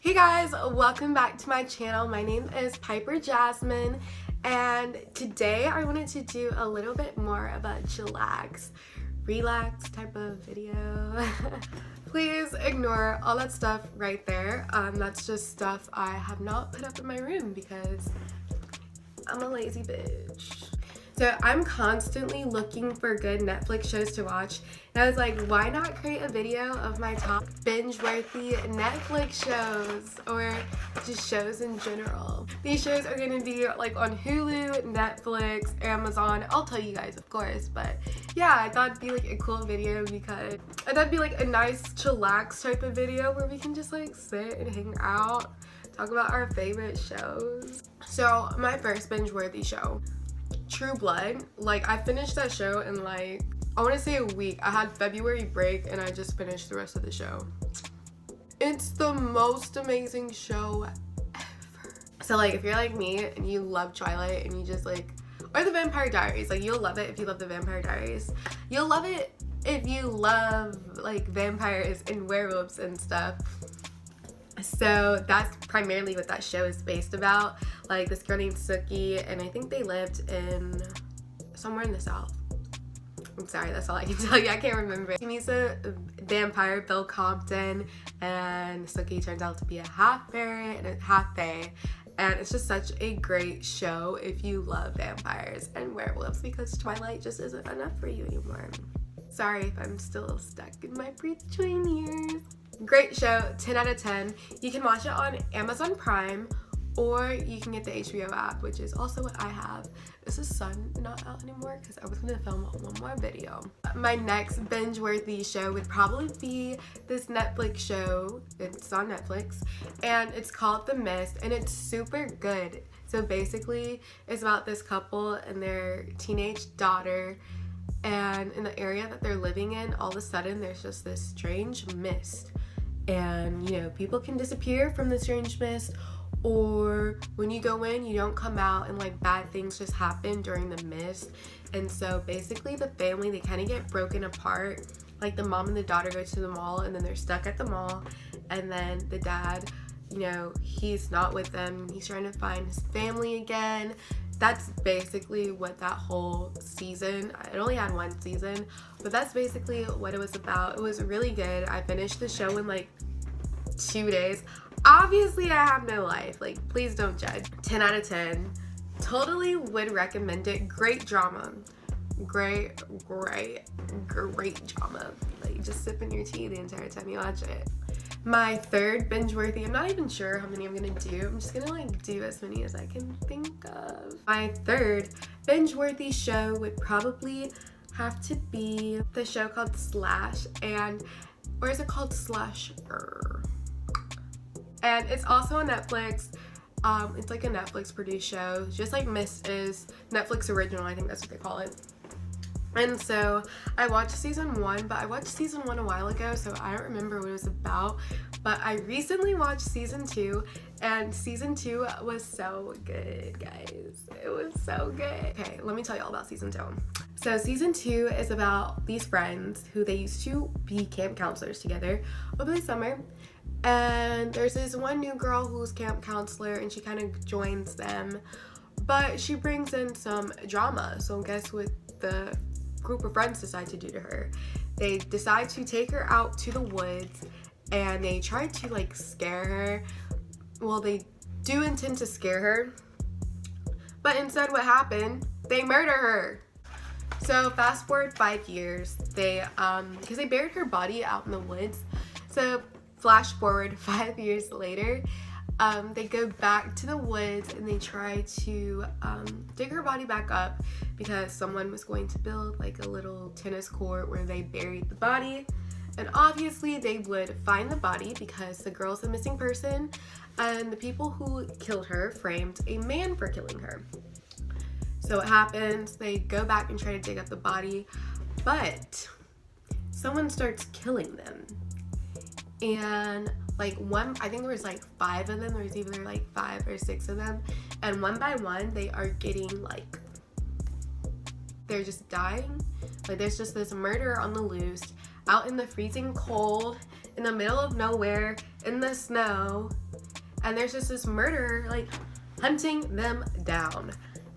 Hey guys, welcome back to my channel. My name is Piper.Jasmine, and today I wanted to do a little bit more of a chillax, relax type of video. Please ignore all that stuff right there. That's just stuff I have not put up in my room because I'm a lazy bitch. So I'm constantly looking for good Netflix shows to watch, and I was like, why not create a video of my top binge-worthy Netflix shows, or just shows in general. These shows are gonna be like on Hulu, Netflix, Amazon. I'll tell you guys, of course, but yeah, I thought it'd be like a cool video because I thought it'd be like a nice chillax type of video where we can just like sit and hang out, talk about our favorite shows. So my first binge-worthy show, True Blood. Like, I finished that show in like, I want to say a week. I had February break and I just finished the rest of the show. It's the most amazing show ever. So like, if you're like me and you love Twilight and you just like, or the Vampire Diaries, like you'll love it if you love the Vampire Diaries. You'll love it if you love like vampires and werewolves and stuff. So that's primarily what that show is based about. Like this girl named Sookie, and I think they lived in somewhere in the South. I'm sorry, that's all I can tell you. I can't remember. He meets a vampire, Bill Compton, and Sookie turns out to be a half fairy and a half fae. And it's just such a great show if you love vampires and werewolves, because Twilight just isn't enough for you anymore. Sorry if I'm still stuck in my between years. Great show, 10 out of 10. You can watch it on Amazon Prime, or you can get the HBO app, which is also what I have. This is Sun not out anymore because I was going to film one more video. My next binge-worthy show would probably be this Netflix show. It's on Netflix, and it's called The Mist, and it's super good. So basically, it's about this couple and their teenage daughter, and in the area that they're living in, all of a sudden, there's just this strange mist. And, you know, people can disappear from the strange mist, or when you go in, you don't come out, and like bad things just happen during the mist. And so basically the family, they kind of get broken apart. Like the mom and the daughter go to the mall, and then they're stuck at the mall, and then the dad, you know, he's not with them. He's trying to find his family again. That's basically what that whole season, it only had one season, but that's basically what it was about. It was really good. I finished the show in like 2 days. Obviously, I have no life. Like, please don't judge. 10 out of 10. Totally would recommend it. Great drama. Great drama. Like, just sipping your tea the entire time you watch it. My third binge-worthy, I'm not even sure how many I'm gonna do. I'm just gonna like do as many as I can think of. My third binge-worthy show would probably have to be the show called Slash, or is it called Slasher? And it's also on Netflix. It's like a Netflix produced show, just like Mist is Netflix original, I think that's what they call it. And so I watched season 1, but I watched season 1 a while ago, so I don't remember what it was about. But I recently watched season 2, and season 2 was so good, guys. It was so good. Okay, let me tell you all about season 2. So season 2 is about these friends who they used to be camp counselors together over the summer. And there's this one new girl who's camp counselor, and she kind of joins them. But she brings in some drama. So guess what the group of friends decide to do to her? They decide to take her out to the woods, and they try to like scare her. Well, they do intend to scare her, but instead what happened? They murder her. So fast forward 5 years, they because they buried her body out in the woods. So flash forward 5 years later, they go back to the woods and they try to dig her body back up because someone was going to build like a little tennis court where they buried the body. And obviously they would find the body because the girl's a missing person, and the people who killed her framed a man for killing her. So what happens? They go back and try to dig up the body, but someone starts killing them. And like I think there was like 5 of them. There was either like 5 or 6 of them, and one by one they are getting like, they're just dying. Like there's just this murder on the loose out in the freezing cold in the middle of nowhere, in the snow, and there's just this murderer like hunting them down,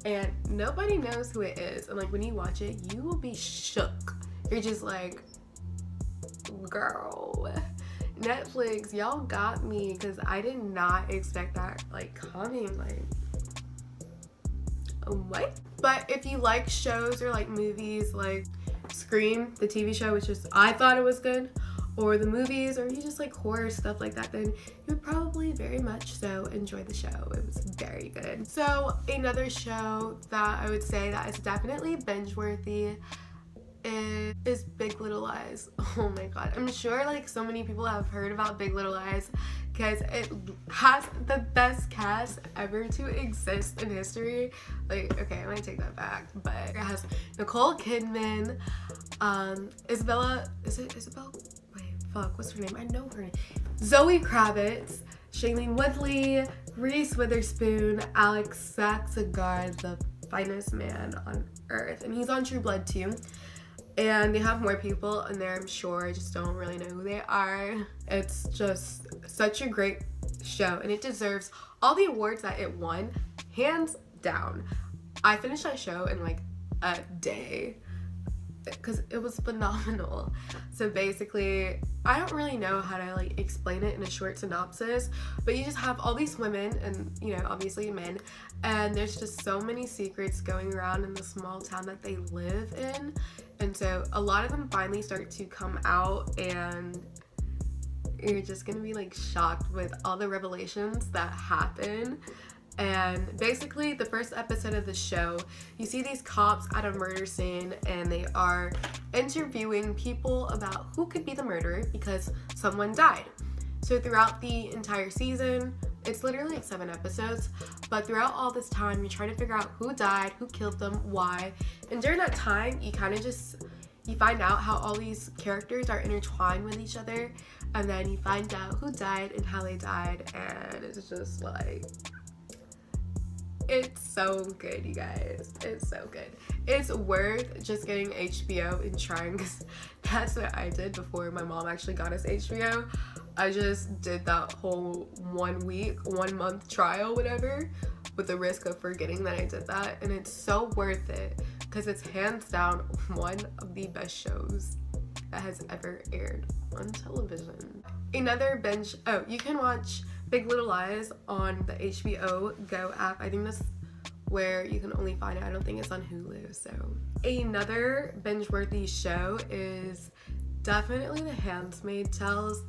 and nobody knows who it is. And like when you watch it, you will be shook. You're just like, girl, Netflix, y'all got me, because I did not expect that like coming. Like, what? But if you like shows or like movies like Scream, the TV show, which is, I thought it was good, or the movies, or you just like horror stuff like that, then you would probably very much so enjoy the show. It was very good. So another show that I would say that is definitely binge worthy is Big Little Lies. Oh my god, I'm sure like so many people have heard about Big Little Lies because it has the best cast ever to exist in history. Like, okay, I might take that back, but it has Nicole Kidman, Isabella, is it Isabel? Wait, fuck, what's her name? I know her name. Zoe Kravitz, Shailene Woodley, Reese Witherspoon, Alex Skarsgård, the finest man on earth, and he's on True Blood too. And they have more people in there, I'm sure. I just don't really know who they are. It's just such a great show, and it deserves all the awards that it won, hands down. I finished that show in like a day because it was phenomenal. So basically, I don't really know how to like explain it in a short synopsis, but you just have all these women and, you know, obviously men, and there's just so many secrets going around in the small town that they live in. And so a lot of them finally start to come out, and you're just gonna be like shocked with all the revelations that happen. And basically the first episode of the show, you see these cops at a murder scene, and they are interviewing people about who could be the murderer because someone died. So throughout the entire season, it's literally like 7 episodes, but throughout all this time, you try to figure out who died, who killed them, why. And during that time, you kind of just, you find out how all these characters are intertwined with each other, and then you find out who died and how they died, and it's just like, it's so good, you guys. It's so good. It's worth just getting HBO and trying, because that's what I did before my mom actually got us HBO. I just did that whole 1 week, 1 month trial, whatever, with the risk of forgetting that I did that. And it's so worth it because it's hands down one of the best shows that has ever aired on television. Another binge, oh, you can watch Big Little Lies on the HBO Go app. I think that's where you can only find it. I don't think it's on Hulu. So another binge-worthy show is definitely The Handmaid Tales.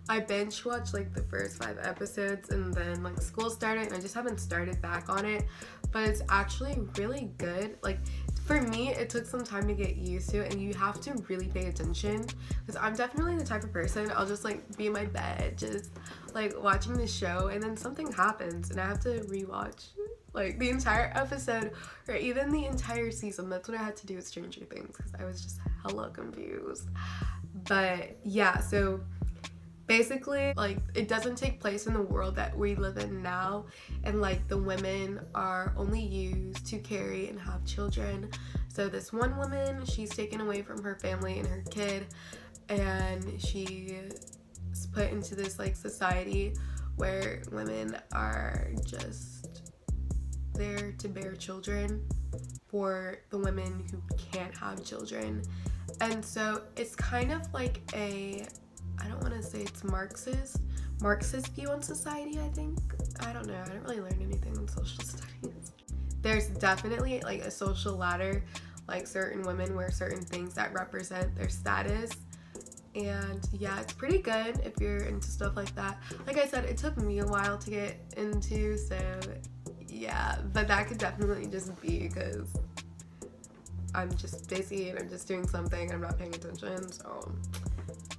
I binge watched like the first 5 episodes, and then like school started and I just haven't started back on it, but it's actually really good. Like for me, it took some time to get used to, and you have to really pay attention, because I'm definitely the type of person, I'll just like be in my bed just like watching the show, and then something happens and I have to rewatch like the entire episode or even the entire season. That's what I had to do with Stranger Things, because I was just hella confused. But yeah, so basically, like, it doesn't take place in the world that we live in now, and like the women are only used to carry and have children. So this one woman, she's taken away from her family and her kid, and she's put into this like society where women are just there to bear children for the women who can't have children. And so it's kind of like a, I don't want to say it's Marxist view on society, I think. I don't know. I didn't really learn anything on social studies. There's definitely like a social ladder, like certain women wear certain things that represent their status. And yeah, it's pretty good if you're into stuff like that. Like I said, it took me a while to get into, so yeah, but that could definitely just be because I'm just busy and I'm just doing something, I'm not paying attention, so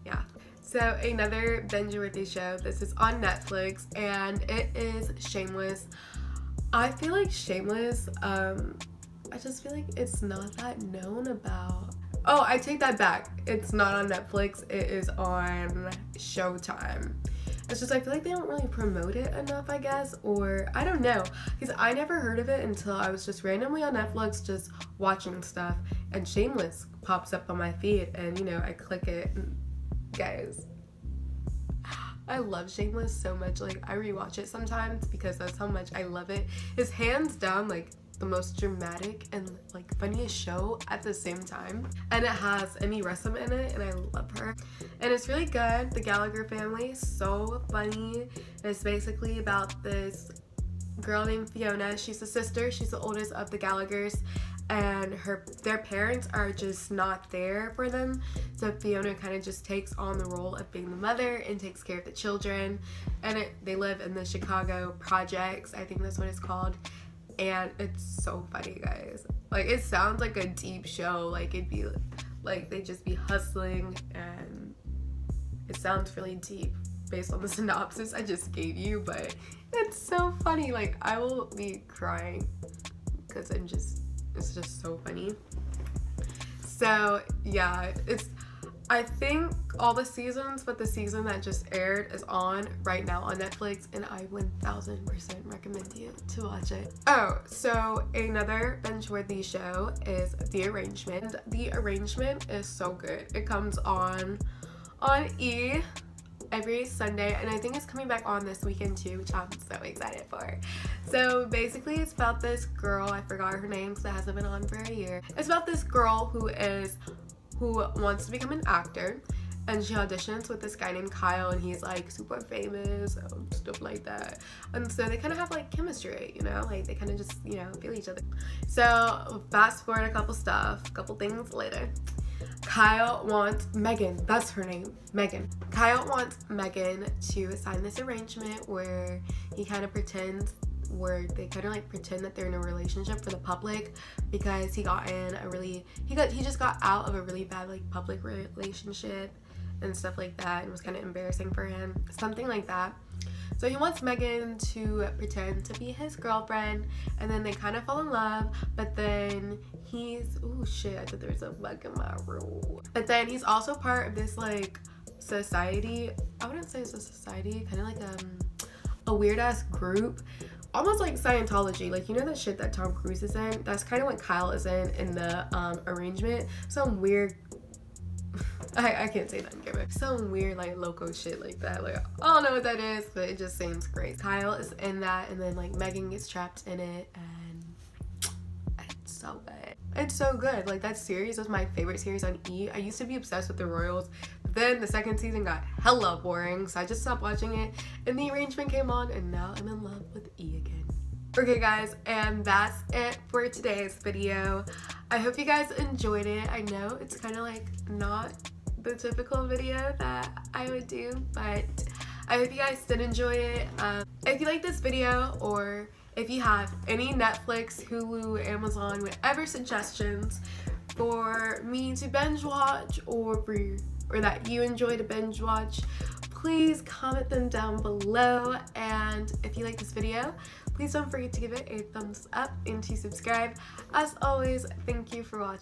yeah. So another binge-worthy show, this is on Netflix, and it is Shameless. I feel like Shameless, I just feel like it's not that known about. Oh, I take that back. It's not on Netflix, it is on Showtime. It's just, I feel like they don't really promote it enough, I guess, or I don't know, because I never heard of it until I was just randomly on Netflix just watching stuff, and Shameless pops up on my feed, and you know, I click it, and guys, I love Shameless so much. Like, I rewatch it sometimes because that's how much I love it. It's hands down like the most dramatic and like funniest show at the same time, and it has Emmy Rossum in it, and I love her, and it's really good. The Gallagher family, so funny. And it's basically about this girl named Fiona. She's the sister, she's the oldest of the Gallaghers, and their parents are just not there for them, so Fiona kind of just takes on the role of being the mother and takes care of the children. And they live in the Chicago projects, I think that's what it's called, and it's so funny, guys. Like, it sounds like a deep show, like it'd be like they'd just be hustling, and it sounds really deep based on the synopsis I just gave you, but it's so funny. Like, I will be crying because it's just so funny. So yeah, I think all the seasons, but the season that just aired is on right now on Netflix, and I 1000% recommend you to watch it. Oh, so another binge-worthy show is The Arrangement. The Arrangement is so good. It comes on E! Every Sunday, and I think it's coming back on this weekend too, which I'm so excited for. So basically it's about this girl, I forgot her name because it hasn't been on for a year. It's about this girl who wants to become an actor, and she auditions with this guy named Kyle, and he's like super famous and stuff like that. And so they kind of have like chemistry, you know, like they kind of just, you know, feel each other. So fast forward a couple things later. Kyle wants Megan, that's her name, Megan. Kyle wants Megan to sign this arrangement where they kind of pretend that they're in a relationship for the public, because he just got out of a really bad like public relationship and stuff like that, and it was kind of embarrassing for him, something like that. So he wants Megan to pretend to be his girlfriend, and then they kind of fall in love, but then oh shit, I thought there was a bug in my room. But then he's also part of this like society, I wouldn't say it's a society, kind of like a weird ass group, almost like Scientology, like, you know that shit that Tom Cruise is in? That's kind of what Kyle is in the Arrangement. Some weird I can't say that in camera. Some weird like loco shit like that. Like, I don't know what that is, but it just seems great. Kyle is in that, and then like Megan gets trapped in it, and it's so good. It's so good. Like, that series was my favorite series on E! I used to be obsessed with the Royals, but then the second season got hella boring, so I just stopped watching it, and The Arrangement came on, and now I'm in love with E! again. Okay guys, and that's it for today's video. I hope you guys enjoyed it. I know it's kind of like not the typical video that I would do, but I hope you guys did enjoy it. If you like this video, or if you have any Netflix, Hulu, Amazon, whatever suggestions for me to binge watch, or that you enjoy to binge watch, please comment them down below. And if you like this video, please don't forget to give it a thumbs up and to subscribe. As always, thank you for watching.